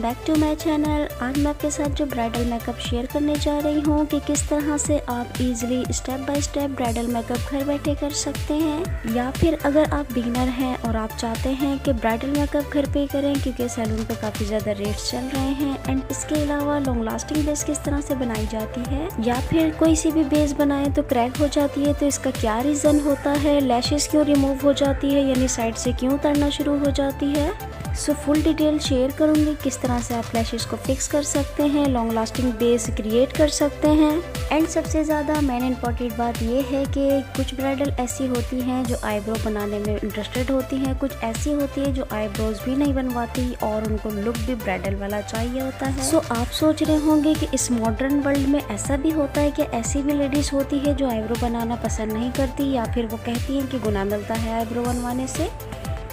Back to my channel. आज मैं आपके साथ जो ब्राइडल मेकअप शेयर करने जा रही हूँ कि किस तरह से आप easily step by step bridal makeup घर बैठे कर सकते हैं, या फिर अगर आप बिगिनर हैं और आप चाहते हैं कि ब्राइडल मेकअप घर पे करें क्योंकि सैलून पे काफ़ी ज़्यादा रेट्स चल रहे हैं। एंड इसके अलावा लॉन्ग लास्टिंग बेस किस तरह से बनाई जाती है, या फिर कोई सी भी बेस बनाए तो क्रैक हो जाती है, तो इसका क्या रीज़न होता है, लैशेस क्यों रिमूव हो जाती है यानी साइड से क्यों उतरना शुरू हो जाती है। सो फुल डिटेल शेयर करूंगी किस तरह से आप लैशेस को फिक्स कर सकते हैं, लॉन्ग लास्टिंग बेस क्रिएट कर सकते हैं। एंड सबसे ज़्यादा मेन इंपॉर्टेंट बात ये है कि कुछ ब्राइडल ऐसी होती हैं जो आईब्रो बनाने में इंटरेस्टेड होती हैं, कुछ ऐसी होती है जो आईब्रोज भी नहीं बनवाती और उनको लुक भी ब्राइडल वाला चाहिए होता है। सो आप सोच रहे होंगे कि इस मॉडर्न वर्ल्ड में ऐसा भी होता है कि ऐसी भी लेडीज़ होती है जो आईब्रो बनाना पसंद नहीं करती, या फिर वो कहती हैं कि गुनाह मिलता है आईब्रो बनवाने से।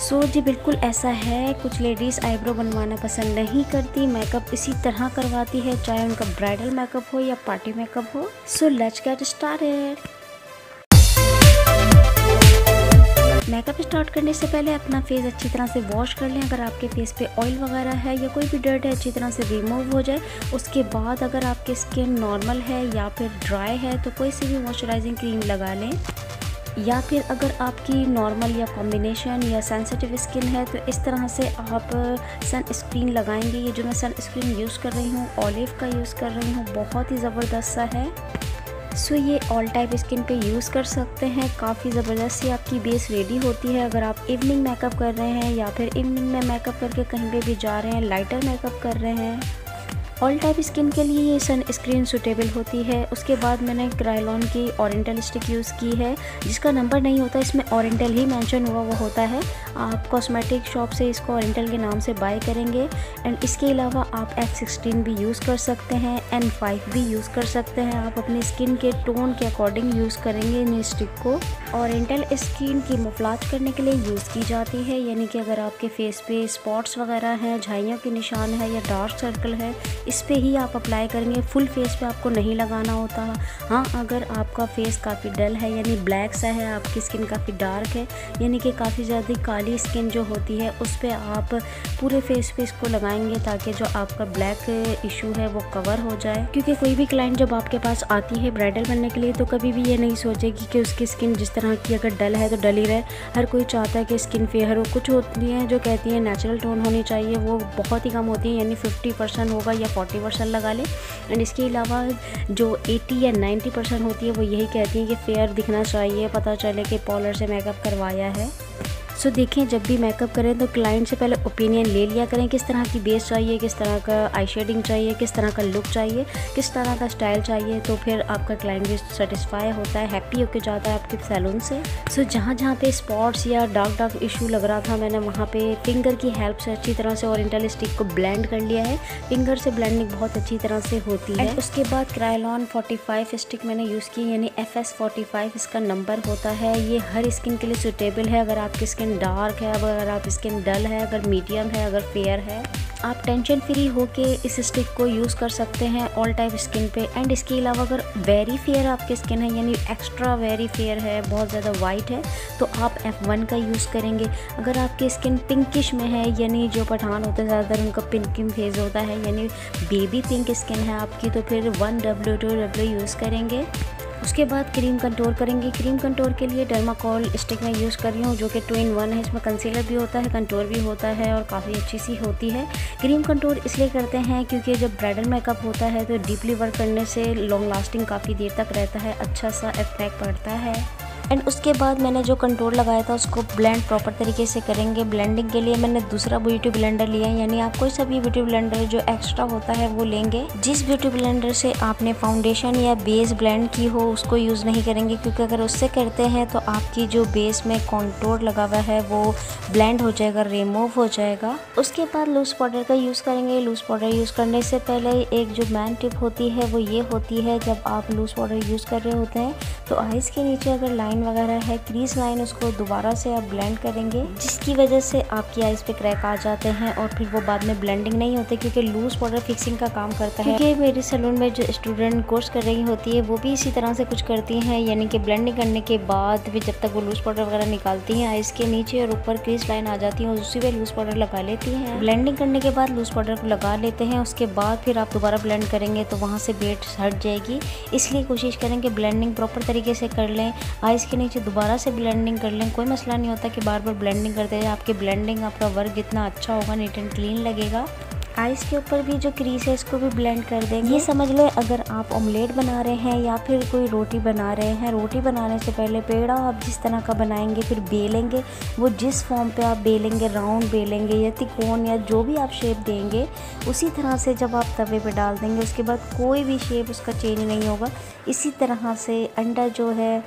सो जी बिल्कुल ऐसा है, कुछ लेडीज़ आईब्रो बनवाना पसंद नहीं करती, मेकअप इसी तरह करवाती है, चाहे उनका ब्राइडल मेकअप हो या पार्टी मेकअप हो। So let's get started. Makeup start करने से पहले अपना फेस अच्छी तरह से वॉश कर लें। अगर आपके फेस पे ऑयल वगैरह है या कोई भी डर्ट है अच्छी तरह से रिमूव हो जाए। उसके बाद अगर आपकी स्किन नॉर्मल है या फिर ड्राई है तो कोई सी भी मॉइस्चराइजिंग क्रीम लगा लें, या फिर अगर आपकी नॉर्मल या कॉम्बिनेशन या सेंसिटिव स्किन है तो इस तरह से आप सनस्क्रीन लगाएंगे। ये जो मैं सनस्क्रीन यूज़ कर रही हूँ ऑलिव का यूज़ कर रही हूँ, बहुत ही ज़बरदस्त सा है। सो ये ऑल टाइप स्किन पे यूज़ कर सकते हैं, काफ़ी ज़बरदस्त सी आपकी बेस रेडी होती है। अगर आप इवनिंग मेकअप कर रहे हैं या फिर इवनिंग में मेकअप करके कहीं पे भी जा रहे हैं, लाइटर मेकअप कर रहे हैं, ऑल टाइप स्किन के लिए ये सनस्क्रीन सूटेबल होती है। उसके बाद मैंने क्रायोलॉन की ओरिएंटल स्टिक यूज़ की है, जिसका नंबर नहीं होता, इसमें ओरिएंटल ही मेंशन हुआ वो होता है। आप कॉस्मेटिक शॉप से इसको ओरिएंटल के नाम से बाय करेंगे। एंड इसके अलावा आप F16 भी यूज़ कर सकते हैं, N5 भी यूज़ कर सकते हैं। आप अपनी स्किन के टोन के अकॉर्डिंग यूज़ करेंगे इन स्टिक को। ओरिएंटल स्किन की मफलाज करने के लिए यूज़ की जाती है, यानी कि अगर आपके फेस पे स्पॉट्स वगैरह हैं, झाइयों के निशान है या डार्क सर्कल है, इस पे ही आप अप्लाई करेंगे, फुल फेस पे आपको नहीं लगाना होता। हाँ, अगर आपका फेस काफ़ी डल है यानी ब्लैक सा है, आपकी स्किन काफ़ी डार्क है यानी कि काफ़ी ज़्यादा काली स्किन जो होती है, उस पे आप पूरे फेस पे इसको लगाएंगे ताकि जो आपका ब्लैक इशू है वो कवर हो जाए। क्योंकि कोई भी क्लाइंट जब आपके पास आती है ब्राइडल बनने के लिए तो कभी भी ये नहीं सोचेगी कि उसकी स्किन जिस तरह की अगर डल है तो डल ही रहे। हर कोई चाहता है कि स्किन फेयर हो। कुछ होती हैं जो कहती हैं नेचुरल टोन होनी चाहिए, वो बहुत ही कम होती है, यानी 50% होगा या 40% लगा ले। एंड इसके अलावा जो 80 या 90% होती है वो यही कहती है कि फेयर दिखना चाहिए, पता चले कि पार्लर से मेकअप करवाया है। सो देखें, जब भी मेकअप करें तो क्लाइंट से पहले ओपिनियन ले लिया करें, किस तरह की बेस चाहिए, किस तरह का आई शेडिंग चाहिए, किस तरह का लुक चाहिए, किस तरह का स्टाइल चाहिए। तो फिर आपका क्लाइंट भी सेटिस्फाई होता है, हैप्पी होकर जाता है आपके सैलून से। सो जहाँ जहाँ पे स्पॉट्स या डार्क इशू लग रहा था, मैंने वहाँ पे फिंगर की हेल्प से अच्छी तरह से ओरिएंटल स्टिक को ब्लेंड कर लिया है। फिंगर से ब्लेंडिंग बहुत अच्छी तरह से होती है। उसके बाद क्रायोलॉन 45 स्टिक मैंने यूज़ की, यानी FS45 इसका नंबर होता है। ये हर स्किन के लिए सूटेबल है। अगर आपकी स्किन डार्क है, अगर आप स्किन डल है, अगर मीडियम है, अगर फेयर है, आप टेंशन फ्री होके इस स्टिक को यूज़ कर सकते हैं ऑल टाइप स्किन पे। एंड इसके अलावा अगर वेरी फेयर आपकी स्किन है, यानी एक्स्ट्रा वेरी फेयर है, बहुत ज़्यादा वाइट है, तो आप F1 का यूज़ करेंगे। अगर आपकी स्किन पिंकिश में है, यानी जो पठान होते हैं ज़्यादातर उनका पिंकिंग फेज होता है, यानी बेबी पिंक स्किन है आपकी, तो फिर 1W2W यूज़ करेंगे। उसके बाद क्रीम कंटूर करेंगे। क्रीम कंटूर के लिए डर्माकोल स्टिक मैं यूज़ कर रही हूँ, जो कि 2 in 1 है। इसमें कंसीलर भी होता है, कंटूर भी होता है और काफ़ी अच्छी सी होती है। क्रीम कंटूर इसलिए करते हैं क्योंकि जब ब्राइडल मेकअप होता है तो डीपली वर्क करने से लॉन्ग लास्टिंग काफ़ी देर तक रहता है, अच्छा सा इफेक्ट पड़ता है। एंड उसके बाद मैंने जो कंटूर लगाया था उसको ब्लेंड प्रॉपर तरीके से करेंगे। ब्लेंडिंग के लिए मैंने दूसरा ब्यूटी ब्लेंडर लिया है, यानी आप कोई सा भी ब्यूटी ब्लेंडर जो एक्स्ट्रा होता है वो लेंगे। जिस ब्यूटी ब्लेंडर से आपने फाउंडेशन या बेस ब्लेंड की हो उसको यूज़ नहीं करेंगे, क्योंकि अगर उससे करते हैं तो आपकी जो बेस में कंटूर लगा हुआ है वो ब्लेंड हो जाएगा, रिमूव हो जाएगा। उसके बाद लूज़ पाउडर का यूज़ करेंगे। लूज़ पाउडर यूज़ करने से पहले एक जो मेन टिप होती है वो ये होती है, जब आप लूज़ पाउडर यूज़ कर रहे होते हैं तो आइज़ के नीचे अगर लाइन लाइन वगैरह है, क्रीज लाइन, उसको दोबारा से आप ब्लेंड करेंगे, जिसकी वजह से आपकी आइज़ पे क्रैक आ जाते हैं और फिर वो बाद में ब्लेंडिंग नहीं होते, क्योंकि लूज़ पाउडर फिक्सिंग का काम करता है। क्योंकि मेरे सैलून में जो स्टूडेंट कोर्स कर रही होती है वो भी इसी तरह से कुछ करती हैं, यानी कि ब्लेंडिंग करने के बाद भी जब तक वो लूज़ पाउडर वगैरह निकालती हैं, आइज़ के नीचे और ऊपर क्रीज लाइन आ जाती है और उसी पे लूज़ पाउडर लगा लेती हैं। ब्लेंडिंग करने के बाद लूज़ पाउडर को लगा लेते हैं, उसके बाद फिर आप दोबारा ब्लेंड करेंगे तो वहाँ से बेट हट जाएगी। इसलिए कोशिश करें कि ब्लेंडिंग प्रॉपर तरीके से कर लें, आइज़ के नीचे दोबारा से ब्लेंडिंग कर लें। कोई मसला नहीं होता कि बार बार ब्लेंडिंग करते हैं, आपकी ब्लेंडिंग, आपका वर्क जितना अच्छा होगा, नीट एंड क्लीन लगेगा। आइज़ के ऊपर भी जो क्रीज है इसको भी ब्लेंड कर देंगे। ये समझ लें अगर आप ऑमलेट बना रहे हैं या फिर कोई रोटी बना रहे हैं, रोटी बनाने से पहले पेड़ा आप जिस तरह का बनाएंगे फिर बेलेंगे, वो जिस फॉर्म पे आप बेलेंगे, राउंड बेलेंगे या त्रिकोण या जो भी आप शेप देंगे, उसी तरह से जब आप तवे पे डाल देंगे उसके बाद कोई भी शेप उसका चेंज नहीं होगा। इसी तरह से अंडा जो है,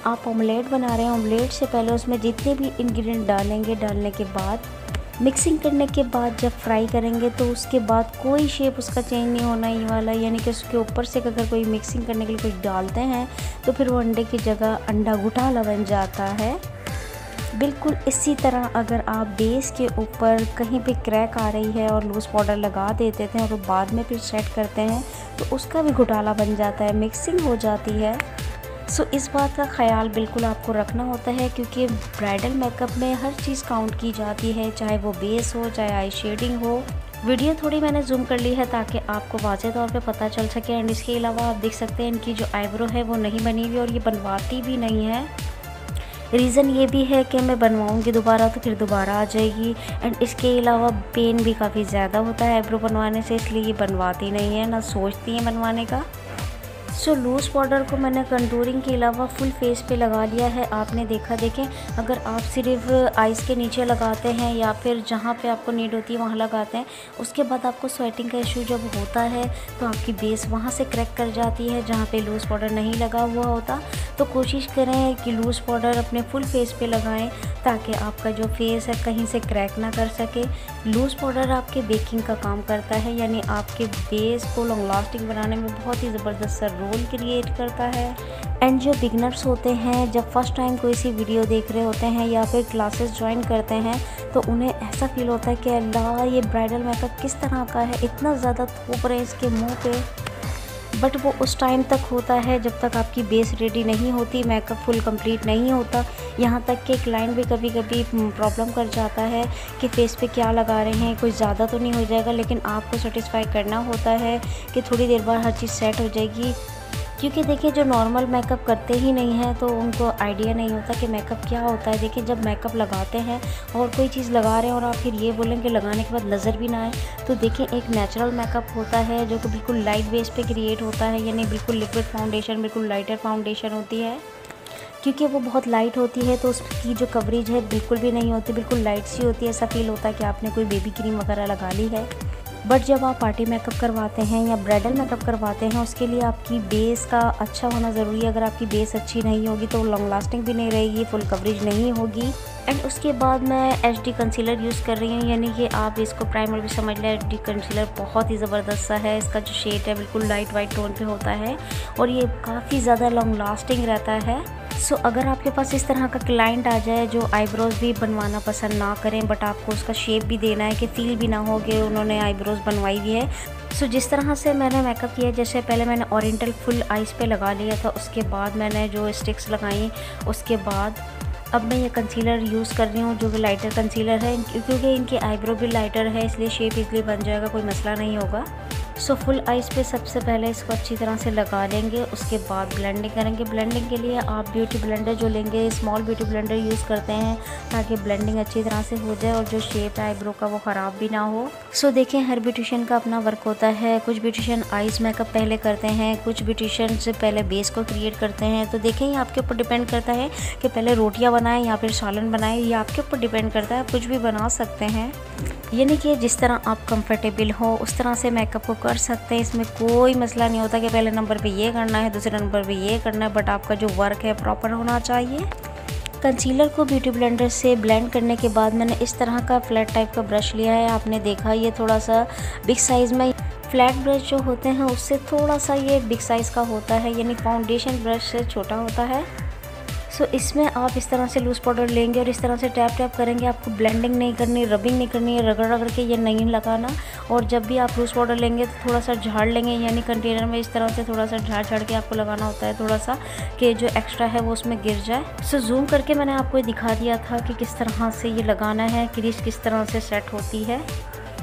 आप ऑमलेट बना रहे हैं, ऑमलेट से पहले उसमें जितने भी इंग्रेडिएंट डालेंगे, डालने के बाद मिक्सिंग करने के बाद जब फ्राई करेंगे तो उसके बाद कोई शेप उसका चेंज नहीं होना ये वाला, यानी कि उसके ऊपर से अगर कोई मिक्सिंग करने के लिए कुछ डालते हैं तो फिर वो अंडे की जगह अंडा घोटाला बन जाता है। बिल्कुल इसी तरह अगर आप बेस के ऊपर कहीं पे क्रैक आ रही है और लूज़ पाउडर लगा देते थे और बाद में फिर सेट करते हैं तो उसका भी घोटाला बन जाता है, मिक्सिंग हो जाती है। सो इस बात का ख्याल बिल्कुल आपको रखना होता है, क्योंकि ब्राइडल मेकअप में हर चीज़ काउंट की जाती है, चाहे वो बेस हो, चाहे आई शेडिंग हो। वीडियो थोड़ी मैंने जूम कर ली है ताकि आपको वाज़ेह तौर पे पता चल सके। एंड इसके अलावा आप देख सकते हैं इनकी जो आईब्रो है वो नहीं बनी हुई और ये बनवाती भी नहीं है। रीज़न ये भी है कि मैं बनवाऊँगी दोबारा तो फिर दोबारा आ जाएगी। एंड इसके अलावा पेन भी काफ़ी ज़्यादा होता है आईब्रो बनवाने से, इसलिए ये बनवाती नहीं है, ना सोचती है बनवाने का। सो लूज़ पाउडर को मैंने कंटूरिंग के अलावा फुल फेस पे लगा लिया है। आपने देखा, देखें अगर आप सिर्फ आइज़ के नीचे लगाते हैं या फिर जहाँ पे आपको नीड होती है वहाँ लगाते हैं, उसके बाद आपको स्वेटिंग का इशू जब होता है तो आपकी बेस वहाँ से क्रैक कर जाती है जहाँ पे लूज़ पाउडर नहीं लगा हुआ होता। तो कोशिश करें कि लूज़ पाउडर अपने फुल फेस पे लगाएं ताकि आपका जो फेस है कहीं से क्रैक ना कर सके। लूज़ पाउडर आपके बेकिंग का काम करता है, यानी आपके बेस को लॉन्ग लास्टिंग बनाने में बहुत ही ज़बरदस्त रोल क्रिएट करता है। एंड जो बिगनर्स होते हैं, जब फर्स्ट टाइम कोई सी वीडियो देख रहे होते हैं या फिर क्लासेस ज्वाइन करते हैं तो उन्हें ऐसा फील होता है कि अल्लाह ये ब्राइडल मेकअप किस तरह का है, इतना ज़्यादा थोप रहे हैं इसके मुंह पे। बट वो उस टाइम तक होता है जब तक आपकी बेस रेडी नहीं होती, मेकअप फुल कंप्लीट नहीं होता। यहाँ तक कि क्लाइंट भी कभी कभी प्रॉब्लम कर जाता है कि फेस पे क्या लगा रहे हैं, कोई ज़्यादा तो नहीं हो जाएगा, लेकिन आपको सेटिस्फाई करना होता है कि थोड़ी देर बाद हर चीज़ सेट हो जाएगी। क्योंकि देखिए जो नॉर्मल मेकअप करते ही नहीं हैं तो उनको आइडिया नहीं होता कि मेकअप क्या होता है। देखिए जब मेकअप लगाते हैं और कोई चीज़ लगा रहे हैं और आप फिर ये बोलें कि लगाने के बाद नज़र भी ना आए, तो देखिए एक नेचुरल मेकअप होता है जो कि बिल्कुल लाइट बेस पे क्रिएट होता है, यानी बिल्कुल लिक्विड फाउंडेशन, बिल्कुल लाइटर फाउंडेशन होती है। क्योंकि वो बहुत लाइट होती है तो उसकी जो कवरेज है बिल्कुल भी नहीं होती, बिल्कुल लाइट सी होती है, ऐसा फील होता है कि आपने कोई बेबी क्रीम वगैरह लगा ली है। बट जब आप पार्टी मेकअप करवाते हैं या ब्राइडल मेकअप करवाते हैं उसके लिए आपकी बेस का अच्छा होना ज़रूरी है। अगर आपकी बेस अच्छी नहीं होगी तो लॉन्ग लास्टिंग भी नहीं रहेगी, फुल कवरेज नहीं होगी। एंड उसके बाद मैं HD कंसीलर यूज़ कर रही हूँ, यानी कि आप इसको प्राइमर भी समझ लें। HD कंसीलर बहुत ही ज़बरदस्त सा है, इसका जो शेड है बिल्कुल लाइट वाइट टोन पे होता है और ये काफ़ी ज़्यादा लॉन्ग लास्टिंग रहता है। सो अगर आपके पास इस तरह का क्लाइंट आ जाए जो आईब्रोज़ भी बनवाना पसंद ना करें बट आपको उसका शेप भी देना है कि फील भी ना हो कि उन्होंने आईब्रोज़ बनवाई हुई है, सो जिस तरह से मैंने मेकअप किया, जैसे पहले मैंने ओरिएंटल फुल आइज़ पे लगा लिया था, उसके बाद मैंने जो स्टिक्स लगाई, उसके बाद अब मैं ये कंसीलर यूज़ कर रही हूँ जो कि लाइटर कंसीलर है, क्योंकि इनकी आईब्रो भी लाइटर है इसलिए शेप इजली बन जाएगा, कोई मसला नहीं होगा। सो फुल आइज़ पे सबसे पहले इसको अच्छी तरह से लगा लेंगे, उसके बाद ब्लेंडिंग करेंगे। ब्लेंडिंग के लिए आप ब्यूटी ब्लेंडर जो लेंगे, स्मॉल ब्यूटी ब्लेंडर यूज़ करते हैं ताकि ब्लेंडिंग अच्छी तरह से हो जाए और जो शेप है आईब्रो का वो ख़राब भी ना हो। सो देखें हर ब्यूटिशियन का अपना वर्क होता है, कुछ ब्यूटिशियन आइज़ मेकअप पहले करते हैं, कुछ ब्यूटिशियन से पहले बेस को क्रिएट करते हैं। तो देखें ये आपके ऊपर डिपेंड करता है कि पहले रोटियाँ बनाएं या फिर सालन बनाएं, ये आपके ऊपर डिपेंड करता है, आप कुछ भी बना सकते हैं, यानी कि जिस तरह आप कंफर्टेबल हो उस तरह से मेकअप को कर सकते हैं। इसमें कोई मसला नहीं होता कि पहले नंबर पे ये करना है, दूसरे नंबर पे ये करना है, बट आपका जो वर्क है प्रॉपर होना चाहिए। कंसीलर को ब्यूटी ब्लेंडर से ब्लेंड करने के बाद मैंने इस तरह का फ्लैट टाइप का ब्रश लिया है, आपने देखा ये थोड़ा सा बिग साइज़ में। फ्लैट ब्रश जो होते हैं उससे थोड़ा सा ये बिग साइज़ का होता है, यानी फाउंडेशन ब्रश से छोटा होता है। सो इसमें आप इस तरह से लूज़ पाउडर लेंगे और इस तरह से टैप टैप करेंगे। आपको ब्लेंडिंग नहीं करनी, रबिंग नहीं करनी है, रगड़ रगड़ के ये नहीं लगाना। और जब भी आप लूज़ पाउडर लेंगे तो थोड़ा सा झाड़ लेंगे, यानी कंटेनर में इस तरह से थोड़ा सा झाड़ झाड़ के आपको लगाना होता है, थोड़ा सा कि जो एक्स्ट्रा है वो उसमें गिर जाए। सो जूम करके मैंने आपको दिखा दिया था कि किस तरह से ये लगाना है, क्रीज किस तरह से सेट होती है।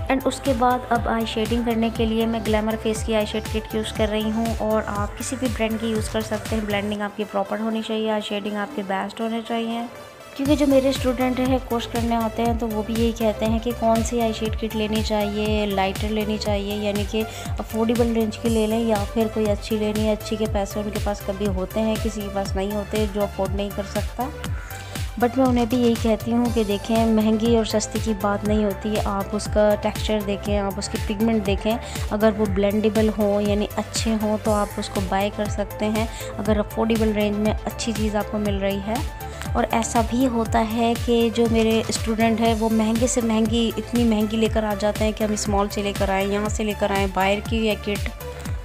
एंड उसके बाद अब आई शेडिंग करने के लिए मैं ग्लैमर फेस की आई शेड किट यूज़ कर रही हूँ, और आप किसी भी ब्रांड की यूज़ कर सकते हैं। ब्लेंडिंग आपकी प्रॉपर होनी चाहिए, आई शेडिंग आपके बेस्ट होने चाहिए। क्योंकि जो मेरे स्टूडेंट हैं कोर्स करने आते हैं तो वो भी यही कहते हैं कि कौन सी आई शेड किट लेनी चाहिए, लाइटर लेनी चाहिए, यानी कि अफोर्डेबल रेंज की ले लें या फिर कोई अच्छी लेनी है। अच्छी के पैसे उनके पास कभी होते हैं, किसी के पास नहीं होते जो अफोर्ड नहीं कर सकता। बट मैं उन्हें भी यही कहती हूँ कि देखें, महंगी और सस्ती की बात नहीं होती है। आप उसका टेक्सचर देखें, आप उसकी पिगमेंट देखें, अगर वो ब्लेंडेबल हो यानी अच्छे हों तो आप उसको बाय कर सकते हैं, अगर अफोर्डेबल रेंज में अच्छी चीज़ आपको मिल रही है। और ऐसा भी होता है कि जो मेरे स्टूडेंट हैं वो महंगे से महंगी, इतनी महंगी लेकर आ जाते हैं कि हम स्मॉल से लेकर आएँ, यहाँ से लेकर आएँ बाहर की या किट,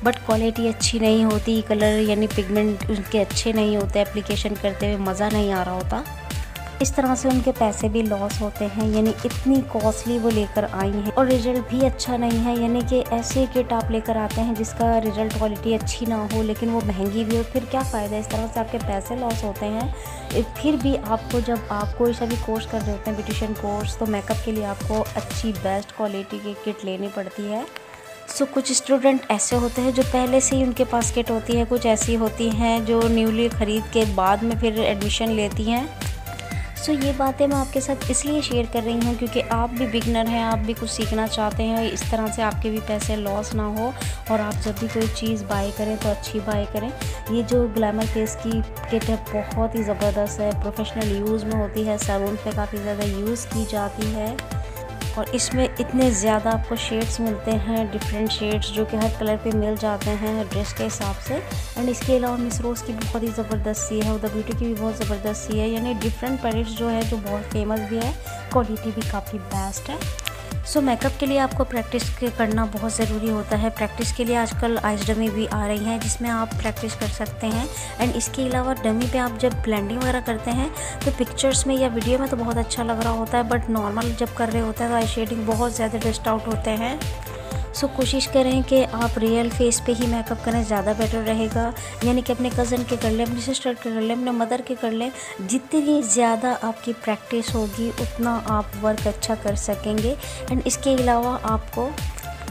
बट क्वालिटी अच्छी नहीं होती, कलर यानी पिगमेंट उनके अच्छे नहीं होते, एप्लीकेशन करते हुए मज़ा नहीं आ रहा होता। इस तरह से उनके पैसे भी लॉस होते हैं, यानी इतनी कॉस्टली वो लेकर आई हैं और रिज़ल्ट भी अच्छा नहीं है। यानी कि ऐसे किट आप लेकर आते हैं जिसका रिज़ल्ट क्वालिटी अच्छी ना हो लेकिन वो महंगी भी हो, फिर क्या फ़ायदा। इस तरह से आपके पैसे लॉस होते हैं। फिर भी आपको, जब आप कोई सा भी कोर्स कर रहे होते हैं, ब्यूटिशियन कोर्स, तो मेकअप के लिए आपको अच्छी बेस्ट क्वालिटी की किट लेनी पड़ती है। सो कुछ स्टूडेंट ऐसे होते हैं जो पहले से ही उनके पास किट होती है, कुछ ऐसी होती हैं जो न्यूली ख़रीद के बाद में फिर एडमिशन लेती हैं। सो ये बातें मैं आपके साथ इसलिए शेयर कर रही हूँ क्योंकि आप भी बिगनर हैं, आप भी कुछ सीखना चाहते हैं, इस तरह से आपके भी पैसे लॉस ना हो और आप जब भी कोई चीज़ बाय करें तो अच्छी बाय करें। ये जो ग्लैमर फेस की किट है बहुत ही ज़बरदस्त है, प्रोफेशनल यूज़ में होती है, सैलून पे काफ़ी ज़्यादा यूज़ की जाती है और इसमें इतने ज़्यादा आपको शेड्स मिलते हैं, डिफरेंट शेड्स जो कि हर कलर पे मिल जाते हैं ड्रेस के हिसाब से। एंड इसके अलावा मिस रोज़ की बहुत ही ज़बरदस्त सी है, हुदा ब्यूटी की भी बहुत ज़बरदस्त सी है, यानी डिफरेंट पैलेट्स जो है जो बहुत फेमस भी है, क्वालिटी भी काफ़ी बेस्ट है। सो मेकअप के लिए आपको प्रैक्टिस करना बहुत ज़रूरी होता है। प्रैक्टिस के लिए आजकल आइस डमी भी आ रही हैं जिसमें आप प्रैक्टिस कर सकते हैं। एंड इसके अलावा डमी पे आप जब ब्लेंडिंग वगैरह करते हैं तो पिक्चर्स में या वीडियो में तो बहुत अच्छा लग रहा होता है, बट नॉर्मल जब कर रहे होते हैं तो आई शेडिंग बहुत ज़्यादा डस्ट आउट होते हैं। सो कोशिश करें कि आप रियल फेस पे ही मेकअप करें, ज़्यादा बेटर रहेगा। यानी कि अपने कज़न के कर लें, अपनी सिस्टर के कर लें, अपने मदर के कर लें। जितनी ज़्यादा आपकी प्रैक्टिस होगी उतना आप वर्क अच्छा कर सकेंगे। एंड इसके अलावा आपको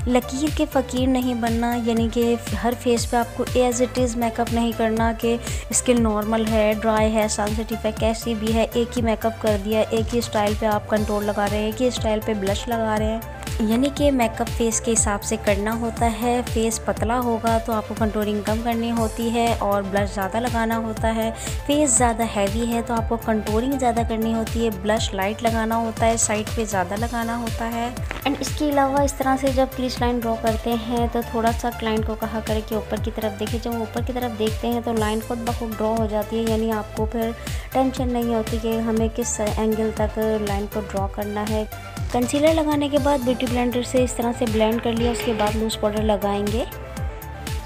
लकीर के फ़कीर नहीं बनना, यानी कि हर फेस पे आपको एज़ इट इज़ मेकअप नहीं करना कि स्किन नॉर्मल है, ड्राई है, सेंसिटिव है, कैसी भी है, एक ही मेकअप कर दिया, एक ही स्टाइल पे आप कंट्रोल लगा रहे हैं, एक ही स्टाइल पे ब्लश लगा रहे हैं। यानी कि मेकअप फेस के हिसाब से करना होता है। फेस पतला होगा तो आपको कंटूरिंग कम करनी होती है और ब्लश ज़्यादा लगाना होता है। फेस ज़्यादा हैवी है तो आपको कंटूरिंग ज़्यादा करनी होती है, ब्लश लाइट लगाना होता है, साइड पे ज़्यादा लगाना होता है। एंड इसके अलावा इस तरह से जब क्रीज लाइन ड्रॉ करते हैं तो थोड़ा सा क्लाइंट को कहा करें कि ऊपर की तरफ देखिए। जब ऊपर की तरफ देखते हैं तो लाइन खुद ब खुद ड्रॉ हो जाती है, यानी आपको फिर टेंशन नहीं होती कि हमें किस एंगल तक लाइन को ड्रॉ करना है। कंसीलर लगाने के बाद ब्यूटी ब्लेंडर से इस तरह से ब्लेंड कर लिया, उसके बाद लूज़ पाउडर लगाएंगे।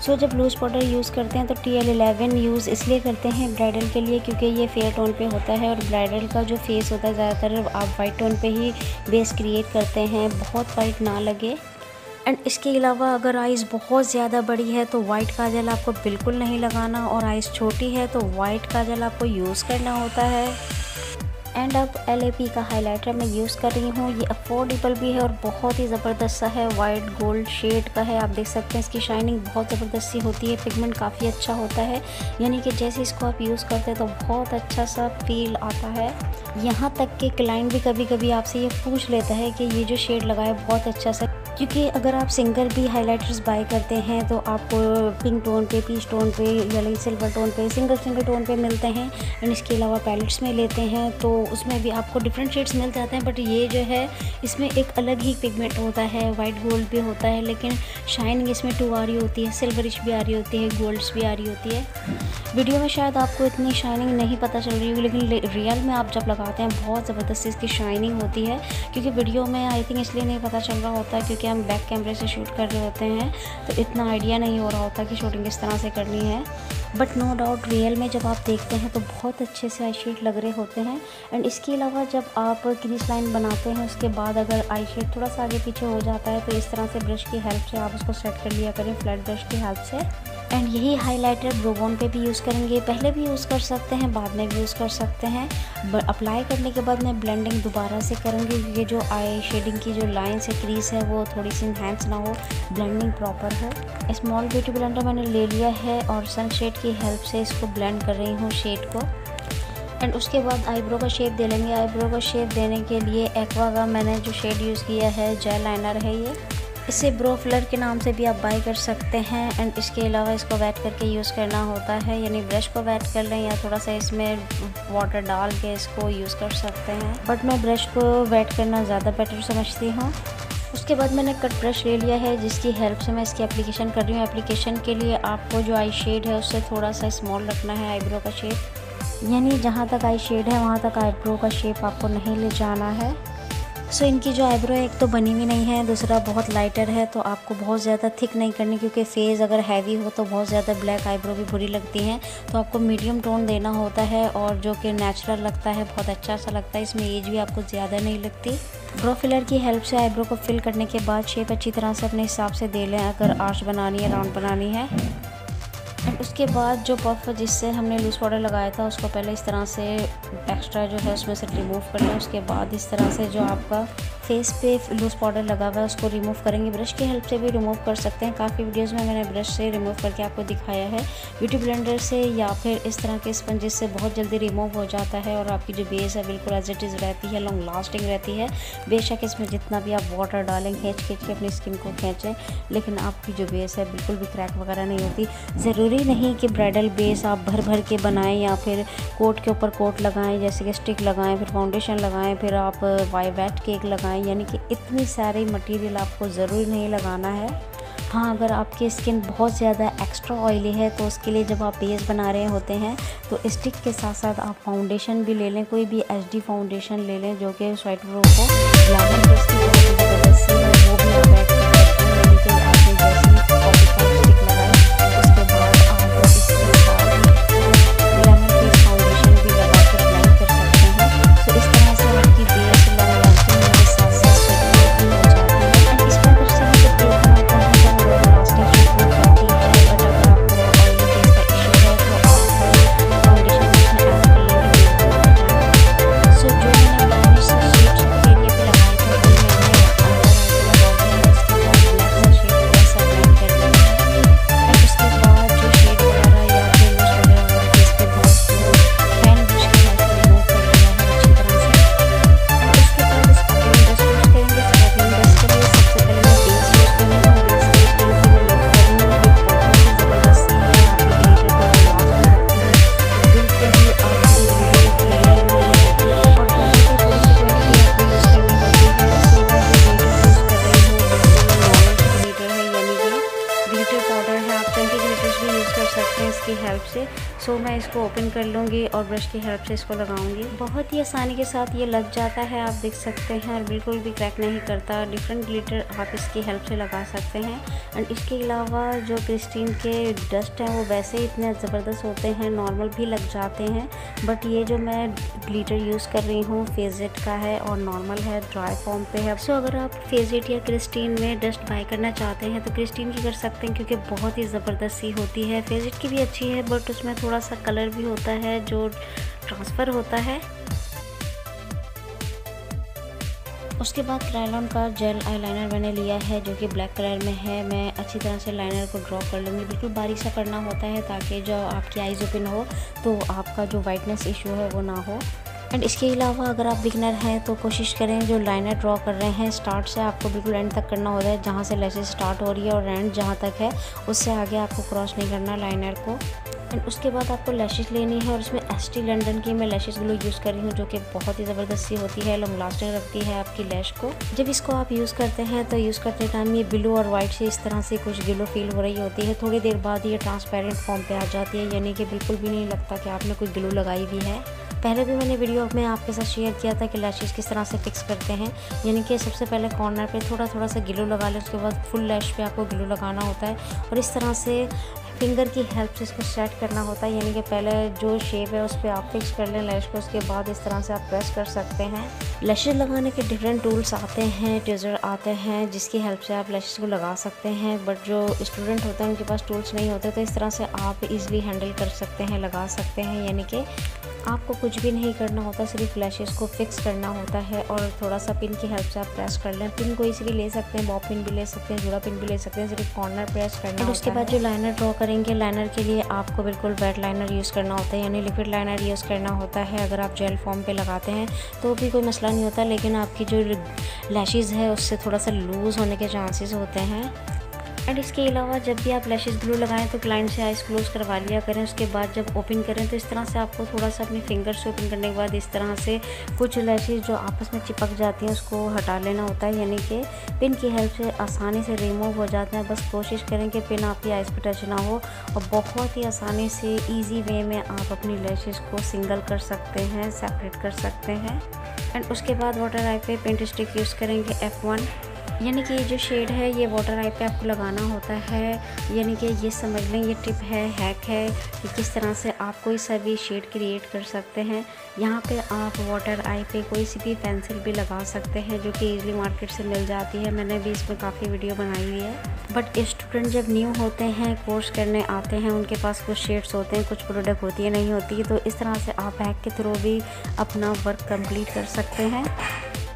सो जब लूज़ पाउडर यूज़ करते हैं तो TL11 यूज़ इसलिए करते हैं ब्राइडल के लिए क्योंकि ये फेयर टोन पे होता है और ब्राइडल का जो फेस होता है ज़्यादातर आप वाइट टोन पे ही बेस क्रिएट करते हैं, बहुत वाइट ना लगे। एंड इसके अलावा अगर आइज़ बहुत ज़्यादा बड़ी है तो वाइट काजल आपको बिल्कुल नहीं लगाना, और आइज़ छोटी है तो वाइट काजल आपको यूज़ करना होता है। एंड अब LAP का हाइलाइटर मैं यूज़ कर रही हूँ। ये अफोर्डेबल भी है और बहुत ही ज़बरदस्त सा है, वाइट गोल्ड शेड का है। आप देख सकते हैं इसकी शाइनिंग बहुत ज़बरदस्त सी होती है, पिगमेंट काफ़ी अच्छा होता है, यानी कि जैसे इसको आप यूज़ करते हैं तो बहुत अच्छा सा फील आता है। यहाँ तक कि क्लाइंट भी कभी कभी आपसे ये पूछ लेता है कि ये जो शेड लगा है बहुत अच्छा सा, क्योंकि अगर आप सिंगल भी हाइलाइटर्स बाय करते हैं तो आपको पिंक टोन पे, पीच टोन पे या सिल्वर टोन पे सिंगल टोन पे मिलते हैं। एंड इसके अलावा पैलेट्स में लेते हैं तो उसमें भी आपको डिफरेंट शेड्स मिल जाते हैं, बट ये जो है इसमें एक अलग ही पिगमेंट होता है, वाइट गोल्ड भी होता है, लेकिन शाइनिंग इसमें 2 आ रही होती है, सिल्वरिश भी आ रही होती है, गोल्ड्स भी आ रही होती है। वीडियो में शायद आपको इतनी शाइनिंग नहीं पता चल रही होगी, लेकिन रियल में आप जब लगाते हैं बहुत ज़बरदस्त इसकी शाइनिंग होती है। क्योंकि वीडियो में आई थिंक इसलिए नहीं पता चल रहा होता है क्योंकि हम बैक कैमरे से शूट कर रहे होते हैं तो इतना आइडिया नहीं हो रहा होता कि शूटिंग किस तरह से करनी है। बट नो डाउट रियल में जब आप देखते हैं तो बहुत अच्छे से आई शेड लग रहे होते हैं। एंड इसके अलावा जब आप क्रीज लाइन बनाते हैं उसके बाद अगर आई शेड थोड़ा सा आगे पीछे हो जाता है तो इस तरह से ब्रश की हेल्प से आप उसको सेट कर लिया करें, फ्लैट ब्रश की हेल्प से। एंड यही हाइलाइटर ब्रो बोन पे भी यूज़ करेंगे, पहले भी यूज़ कर सकते हैं, बाद में भी यूज़ कर सकते हैं। अप्लाई करने के बाद मैं ब्लेंडिंग दोबारा से करूँगी क्योंकि जो आई शेडिंग की जो लाइन से क्रीज है वो थोड़ी सी इन्हेंस ना हो, ब्लेंडिंग प्रॉपर हो। स्मॉल ब्यूटी ब्लेंडर मैंने ले लिया है और सनशेड की हेल्प से इसको ब्लेंड कर रही हूँ शेड को। एंड उसके बाद आईब्रो का शेप दे लेंगे। आईब्रो का शेप देने के लिए एक्वा का मैंने जो शेड यूज़ किया है जेल लाइनर है ये, इसे ब्रो फिलर के नाम से भी आप बाय कर सकते हैं। एंड इसके अलावा इसको वेट करके यूज़ करना होता है, यानी ब्रश को वेट कर लें या थोड़ा सा इसमें वाटर डाल के इसको यूज़ कर सकते हैं, बट मैं ब्रश को वेट करना ज़्यादा बेटर समझती हूँ। उसके बाद मैंने कट ब्रश ले लिया है जिसकी हेल्प से मैं इसकी एप्लीकेशन कर रही हूँ। एप्लीकेशन के लिए आपको जो आई शेड है उससे थोड़ा सा स्मॉल रखना है आईब्रो का शेप, यानी जहाँ तक आई शेड है वहाँ तक आईब्रो का शेप आपको नहीं ले जाना है। सो इनकी जो आईब्रो है एक तो बनी हुई नहीं है, दूसरा बहुत लाइटर है, तो आपको बहुत ज़्यादा थिक नहीं करनी क्योंकि फेस अगर हैवी हो तो बहुत ज़्यादा ब्लैक आईब्रो भी बुरी लगती हैं। तो आपको मीडियम टोन देना होता है और जो कि नेचुरल लगता है, बहुत अच्छा सा लगता है, इसमें एज भी आपको ज़्यादा नहीं लगती। ब्रो फिलर की हेल्प से आईब्रो को फिल करने के बाद शेप अच्छी तरह से अपने हिसाब से दे लें अगर आर्च बनानी है, राउंड बनानी है। एंड उसके बाद जो पफ जिससे हमने लूज़ पाउडर लगाया था उसको पहले इस तरह से एक्स्ट्रा जो है उसमें से रिमूव कर लें। उसके बाद इस तरह से जो आपका फेस पे लूज़ पाउडर लगा हुआ है उसको रिमूव करेंगे। ब्रश की हेल्प से भी रिमूव कर सकते हैं, काफ़ी वीडियोस में मैंने ब्रश से रिमूव करके आपको दिखाया है। ब्यूटी ब्लेंडर से या फिर इस तरह के स्पंजेस से बहुत जल्दी रिमूव हो जाता है और आपकी जो बेस है बिल्कुल एज इट इज़ रहती है, लॉन्ग लास्टिंग रहती है। बेशक इसमें जितना भी आप वाटर डालें, खींच खींच के अपनी स्किन को खींचें, लेकिन आपकी जो बेस है बिल्कुल भी क्रैक वगैरह नहीं होती। ज़रूरी नहीं कि ब्राइडल बेस आप भर भर के बनाएं या फिर कोट के ऊपर कोट लगाएं, जैसे कि स्टिक लगाएं, फिर फाउंडेशन लगाएं, फिर आप वेट केक लगाएं, यानी कि इतनी सारी मटेरियल आपको ज़रूरी नहीं लगाना है। हाँ, अगर आपकी स्किन बहुत ज़्यादा एक्स्ट्रा ऑयली है तो उसके लिए जब आप बेस बना रहे होते हैं तो स्टिक के साथ साथ आप फाउंडेशन भी ले लें, कोई भी HD फाउंडेशन ले लें जो कि स्वेट प्रूफ हो। ग्लैमर बेस की ज़बरदस्त है वो भी आप ऐड कर सकते हैं, यानी कि आपने जैसे स्टिक लगाए उसके बाद आप इसके साथ ग्लैमर बेस फाउंडेशन भी लगा कर ब्लेंड कर सकते हैं। तो इस तरह से आपकी बेस लॉन्ग लास्टिंग के साथ साथ स्वेट प्रूफ हो जाती है। एंड इसमें अगर सही से प्रूफ होता है तो लॉन्ग लास्टिंग प्रूफ होती है, बट अगर आपको ऑयली फेस का इशू है तो आप फाउंडेशन इसमें ऐड कर लेंगे। सो जो मैंने ब्राउनिश सा शेड एरिया पे लगाया था वो मैंने अंदर आके लगा दिया। उसके बाद ब्लैक सा शेड थोड़ा सा ब्लेंड कर लिया है। एंड उसके बाद जो शेड वगैरह या फिर लूज वगैरह फेस पे था उसको फैन ब्रश की हेल्प से रिमूव कर लिया है अच्छी तरह से। एंड उसके बाद स्क्रबिंग ब्रश यूज़ करेंगे। स्क्रबिंग ब्रश के लिए सबसे पहले मैं बेस यूज़ करूँगी। बेस यूज़ करके मैं लग करूँगी, बहुत ही ज़बरदस्त है, आपकी ग्लिटर को लास्ट में रखती है, बिल्कुल भी आपकी ग्लिटर क्लियर नहीं है। और पहले तो थोड़ी सी क्वांटिटी आपको यूज़ करनी होती है। सो मैं जो ग्लिटर यूज़ कर रही हूँ बिल्कुल नॉर्मल ग्लिटर है, यानी कि ग्लिटर पाउडर है, आप चंकी ग्लिटर्स भी यूज़ कर सकते हैं इसकी हेल्प से। सो मैं इसको ओपन कर लूँगी और ब्रश की हेल्प से इसको लगाऊंगी। बहुत ही आसानी के साथ ये लग जाता है, आप देख सकते हैं, और बिल्कुल भी क्रैक नहीं करता। डिफरेंट ग्लिटर आप इसकी हेल्प से लगा सकते हैं। एंड इसके अलावा जो क्रिस्टीन के डस्ट हैं वो वैसे ही इतने ज़बरदस्त होते हैं, नॉर्मल भी लग जाते हैं, बट ये जो मैं ग्लिटर यूज़ कर रही हूँ फेजेट का है और नॉर्मल है, ड्राई फॉर्म पे है। सो अगर आप फेजेट या क्रिस्टीन में डस्ट बाय करना चाहते हैं तो क्रिस्टीन की कर सकते हैं क्योंकि बहुत ही ज़बरदस्त सी होती है। फेजेट की भी अच्छी है बट उसमें थोड़ा सा कलर भी होता है जो ट्रांसफ़र होता है। उसके बाद क्रायोन का जेल आईलाइनर मैंने लिया है जो कि ब्लैक कलर में है। मैं अच्छी तरह से लाइनर को ड्रॉ कर लूँगी, बिल्कुल बारीक सा करना होता है ताकि जो आपकी आईज ओपन हो तो आपका जो वाइटनेस इशू है वो ना हो। एंड इसके अलावा अगर आप बिगनर हैं तो कोशिश करें जो लाइनर ड्रॉ कर रहे हैं स्टार्ट से आपको बिल्कुल एंड तक करना होता है, जहाँ से लैशेस स्टार्ट हो रही है और एंड जहाँ तक है उससे आगे आपको क्रॉस नहीं करना लाइनर को। एंड उसके बाद आपको लैशेस लेनी है और इसमें एस्टी लंडन की मैं लैशेस ग्लो यूज़ कर रही हूँ जो कि बहुत ही ज़बरदस्त सी होती है, लॉन्ग लास्टिंग रखती है आपकी लैश को। जब इसको आप यूज़ करते हैं तो यूज़ करते टाइम ये ब्लू और वाइट से इस तरह से कुछ ग्लो फील हो रही होती है, थोड़ी देर बाद ये ट्रांसपेरेंट फॉर्म पे आ जाती है, यानी कि बिल्कुल भी नहीं लगता कि आपने कोई ग्लो लगाई हुई है। पहले भी मैंने वीडियो में आपके साथ शेयर किया था कि लैशेस किस तरह से फिक्स करते हैं, यानी कि सबसे पहले कॉर्नर पे थोड़ा थोड़ा सा ग्लो लगा लें, उसके बाद फुल लैश पे आपको ग्लो लगाना होता है और इस तरह से फिंगर की हेल्प से इसको सेट करना होता है, यानी कि पहले जो शेप है उस पर आप फिक्स कर लें लैश को, उसके बाद इस तरह से आप प्रेस कर सकते हैं। लैशेज़ लगाने के डिफरेंट टूल्स आते हैं, ट्विज़र आते हैं जिसकी हेल्प से आप लैशेज़ को लगा सकते हैं, बट जो स्टूडेंट होते हैं उनके पास टूल्स नहीं होते, तो इस तरह से आप इजीली हैंडल कर सकते हैं, लगा सकते हैं। यानी कि आपको कुछ भी नहीं करना होता, सिर्फ लैशेज़ को फिक्स करना होता है और थोड़ा सा पिन की हेल्प से आप प्रेस कर लें। पिन कोई सी भी ले सकते हैं, बॉब पिन भी ले सकते हैं, जुड़ा पिन भी ले सकते हैं, सिर्फ कॉर्नर प्रेस करना होता है। उसके बाद जो लाइनर ड्रॉ करेंगे, लाइनर के लिए आपको बिल्कुल वेट लाइनर यूज़ करना होता है, यानी लिक्विड लाइनर यूज़ करना होता है। अगर आप जेल फॉर्म पे लगाते हैं तो भी कोई मसला नहीं होता, लेकिन आपकी जो लैशेज़ है उससे थोड़ा सा लूज़ होने के चांसेस होते हैं। एंड इसके अलावा जब भी आप लैशेज़ ग्लू लगाएं तो क्लाइंट से आइज़ क्लोज करवा लिया करें। उसके बाद जब ओपन करें तो इस तरह से आपको थोड़ा सा अपने फिंगर से ओपन करने के बाद इस तरह से कुछ लैशेज़ जो आपस में चिपक जाती हैं उसको हटा लेना होता है, यानी कि पिन की हेल्प से आसानी से रिमूव हो जाते हैं। बस कोशिश करें कि पिन आपकी आइज़ पर टच ना हो और बहुत ही आसानी से ईजी वे में आप अपनी लैशेज़ को सिंगल कर सकते हैं, सेपरेट कर सकते हैं। एंड उसके बाद वाटर आई पे पेंट स्टिक यूज़ करेंगे F1, यानी कि ये जो शेड है ये वाटर आई पे आपको लगाना होता है। यानी कि ये समझ लें ये टिप है, हैक है कि किस तरह से आप कोई सा भी शेड क्रिएट कर सकते हैं। यहाँ पे आप वाटर आई पे कोई सी भी पेंसिल भी लगा सकते हैं जो कि इजीली मार्केट से मिल जाती है। मैंने भी इसमें काफ़ी वीडियो बनाई हुई है। बट स्टूडेंट जब न्यू होते हैं, कोर्स करने आते हैं, उनके पास कुछ शेड्स होते हैं, कुछ प्रोडक्ट होती है नहीं होती, तो इस तरह से आप हैक के थ्रू भी अपना वर्क कंप्लीट कर सकते हैं।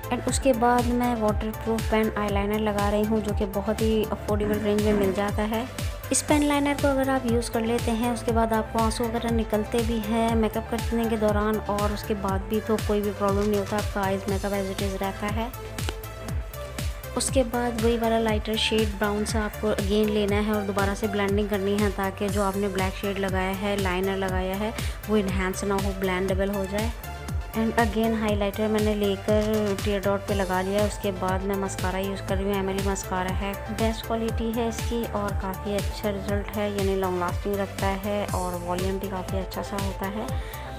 एंड उसके बाद मैं वाटरप्रूफ पेन आईलाइनर लगा रही हूँ जो कि बहुत ही अफोर्डेबल रेंज में मिल जाता है। इस पेन लाइनर को अगर आप यूज़ कर लेते हैं उसके बाद आपको आंसू वगैरह निकलते भी हैं मेकअप करने के दौरान और उसके बाद भी, तो कोई भी प्रॉब्लम नहीं होता, आपका eyes makeup as it is रहता है। उसके बाद वही वाला लाइटर शेड ब्राउन सा आपको अगेन लेना है और दोबारा से ब्लेंडिंग करनी है ताकि जो आपने ब्लैक शेड लगाया है, लाइनर लगाया है, वो इन्हेंस ना हो, ब्लेंडेबल हो जाए। एंड अगेन हाइलाइटर मैंने लेकर टीयर डॉट पे लगा लिया। उसके बाद मैं मस्कारा यूज़ कर रही हूँ, एमिली मस्कारा है, बेस्ट क्वालिटी है इसकी और काफ़ी अच्छा रिजल्ट है, यानी लॉन्ग लास्टिंग रखता है और वॉल्यूम भी काफ़ी अच्छा सा होता है।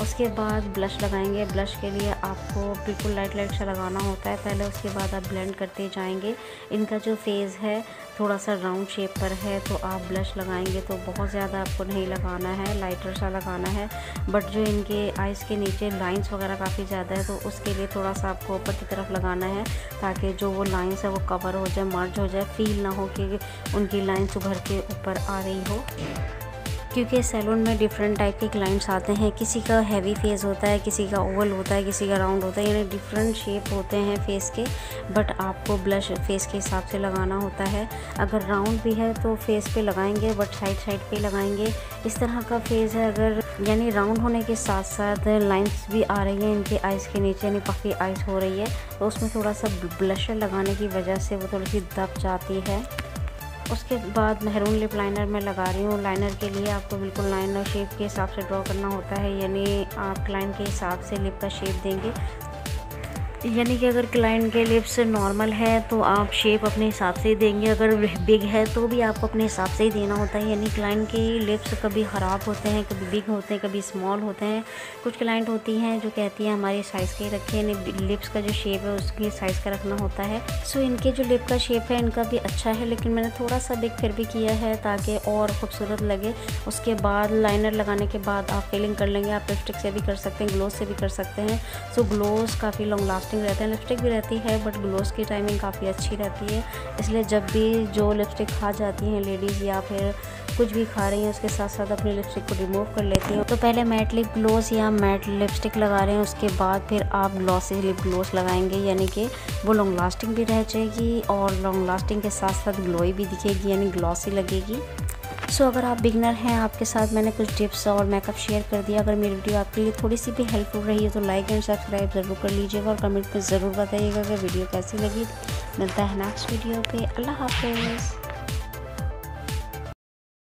उसके बाद ब्लश लगाएंगे। ब्लश के लिए आपको बिल्कुल लाइट लाइट सा लगाना होता है पहले, उसके बाद आप ब्लेंड करते जाएंगे। इनका जो फेस है थोड़ा सा राउंड शेप पर है, तो आप ब्लश लगाएंगे तो बहुत ज़्यादा आपको नहीं लगाना है, लाइटर सा लगाना है। बट जो इनके आइज़ के नीचे लाइंस वगैरह काफ़ी ज़्यादा है तो उसके लिए थोड़ा सा आपको ऊपर की तरफ लगाना है ताकि जो वो लाइंस है वो कवर हो जाए, मर्ज हो जाए, फील ना हो कि उनकी लाइंस उभर के ऊपर आ रही हो। क्योंकि सैलून में डिफरेंट टाइप के क्लाइंट्स आते हैं, किसी का हैवी फेस होता है, किसी का ओवल होता है, किसी का राउंड होता है, यानी डिफरेंट शेप होते हैं फेस के। बट आपको ब्लश फेस के हिसाब से लगाना होता है। अगर राउंड भी है तो फेस पे लगाएंगे बट साइड साइड पे लगाएंगे। इस तरह का फेस है अगर यानी राउंड होने के साथ साथ लाइंस भी आ रही हैं इनके आइज़ के नीचे, यानी पफी आइज़ हो रही है, तो उसमें थोड़ा सा ब्लशर लगाने की वजह से वो थोड़ी सी दब जाती है। उसके बाद मेहरून लिप लाइनर मैं लगा रही हूँ। लाइनर के लिए आपको बिल्कुल लाइन और शेप के हिसाब से ड्रॉ करना होता है, यानी आप क्लाइंट के हिसाब से लिप का शेप देंगे। यानी कि अगर क्लाइंट के लिप्स नॉर्मल है तो आप शेप अपने हिसाब से ही देंगे, अगर बिग है तो भी आपको अपने हिसाब से ही देना होता है। यानी क्लाइंट के लिप्स कभी ख़राब होते हैं, कभी बिग होते हैं, कभी स्मॉल होते हैं। कुछ क्लाइंट होती हैं जो कहती हैं हमारे साइज़ के ही रखें, यानी लिप्स का जो शेप है उसके साइज़ का रखना होता है। सो इनके जो लिप का शेप है इनका भी अच्छा है, लेकिन मैंने थोड़ा सा बिग फिर भी किया है ताकि और खूबसूरत लगे। उसके बाद लाइनर लगाने के बाद आप फिलिंग कर लेंगे। आप लिपस्टिक से भी कर सकते हैं, ग्लोस से भी कर सकते हैं। सो ग्लोस काफ़ी लॉन्ग लास्टिंग रहते हैं, लिपस्टिक भी रहती है बट ग्लोस की टाइमिंग काफ़ी अच्छी रहती है। इसलिए जब भी जो लिपस्टिक खा जाती हैं लेडीज़ या फिर कुछ भी खा रही हैं उसके साथ साथ अपनी लिपस्टिक को रिमूव कर लेती हैं। तो पहले मैट लिप ग्लोस या मैट लिपस्टिक लगा रहे हैं, उसके बाद फिर आप ग्लॉसी लिप ग्लोस लगाएंगे, यानी कि वो लॉन्ग लास्टिंग भी रह जाएगी और लॉन्ग लास्टिंग के साथ साथ ग्लोई भी दिखेगी, यानी ग्लॉसी लगेगी। सो अगर आप बिगनर हैं, आपके साथ मैंने कुछ टिप्स और मेकअप शेयर कर दिया। अगर मेरी वीडियो आपके लिए थोड़ी सी भी हेल्पफुल रही है तो लाइक एंड सब्सक्राइब ज़रूर कर लीजिएगा और कमेंट में ज़रूर बताइएगा कि वीडियो कैसी लगी। मिलता है नेक्स्ट वीडियो पे। अल्लाह हाफ़िज़।